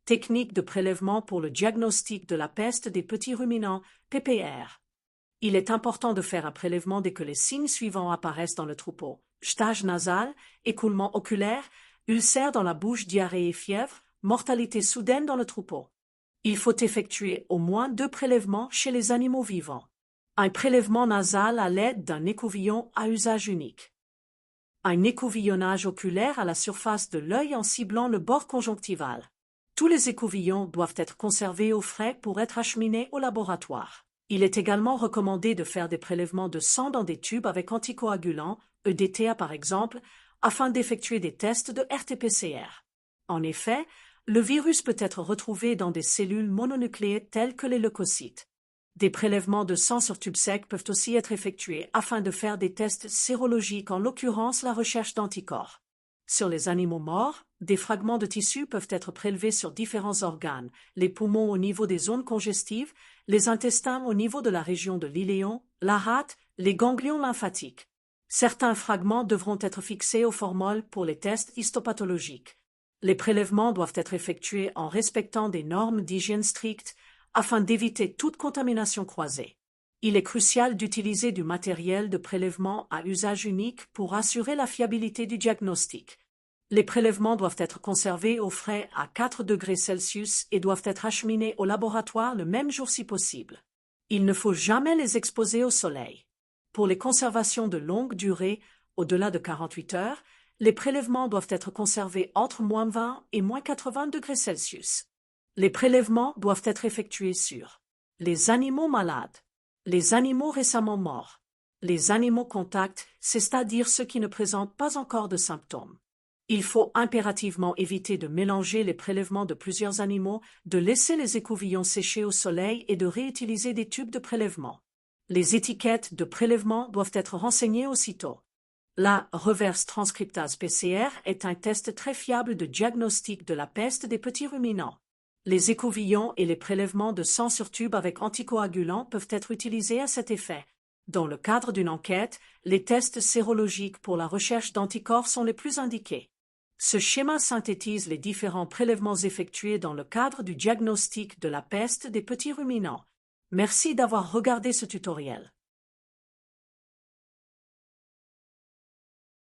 Technique de prélèvement pour le diagnostic de la peste des petits ruminants, PPR. Il est important de faire un prélèvement dès que les signes suivants apparaissent dans le troupeau. Stage nasal, écoulement oculaire, ulcère dans la bouche, diarrhée et fièvre, mortalité soudaine dans le troupeau. Il faut effectuer au moins 2 prélèvements chez les animaux vivants. Un prélèvement nasal à l'aide d'un écouvillon à usage unique. Un écouvillonnage oculaire à la surface de l'œil en ciblant le bord conjonctival. Tous les écouvillons doivent être conservés au frais pour être acheminés au laboratoire. Il est également recommandé de faire des prélèvements de sang dans des tubes avec anticoagulants, EDTA par exemple, afin d'effectuer des tests de RT-PCR. En effet, le virus peut être retrouvé dans des cellules mononucléées telles que les leucocytes. Des prélèvements de sang sur tube sec peuvent aussi être effectués afin de faire des tests sérologiques, en l'occurrence la recherche d'anticorps. Sur les animaux morts, des fragments de tissu peuvent être prélevés sur différents organes, les poumons au niveau des zones congestives, les intestins au niveau de la région de l'iléon, la rate, les ganglions lymphatiques. Certains fragments devront être fixés au formol pour les tests histopathologiques. Les prélèvements doivent être effectués en respectant des normes d'hygiène strictes afin d'éviter toute contamination croisée. Il est crucial d'utiliser du matériel de prélèvement à usage unique pour assurer la fiabilité du diagnostic. Les prélèvements doivent être conservés au frais à 4 degrés Celsius et doivent être acheminés au laboratoire le même jour si possible. Il ne faut jamais les exposer au soleil. Pour les conservations de longue durée, au-delà de 48 heures, les prélèvements doivent être conservés entre -20 et -80 degrés Celsius. Les prélèvements doivent être effectués sur les animaux malades, les animaux récemment morts, les animaux contacts, c'est-à-dire ceux qui ne présentent pas encore de symptômes. Il faut impérativement éviter de mélanger les prélèvements de plusieurs animaux, de laisser les écouvillons sécher au soleil et de réutiliser des tubes de prélèvement. Les étiquettes de prélèvement doivent être renseignées aussitôt. La reverse transcriptase PCR est un test très fiable de diagnostic de la peste des petits ruminants. Les écouvillons et les prélèvements de sang sur tube avec anticoagulants peuvent être utilisés à cet effet. Dans le cadre d'une enquête, les tests sérologiques pour la recherche d'anticorps sont les plus indiqués. Ce schéma synthétise les différents prélèvements effectués dans le cadre du diagnostic de la peste des petits ruminants. Merci d'avoir regardé ce tutoriel.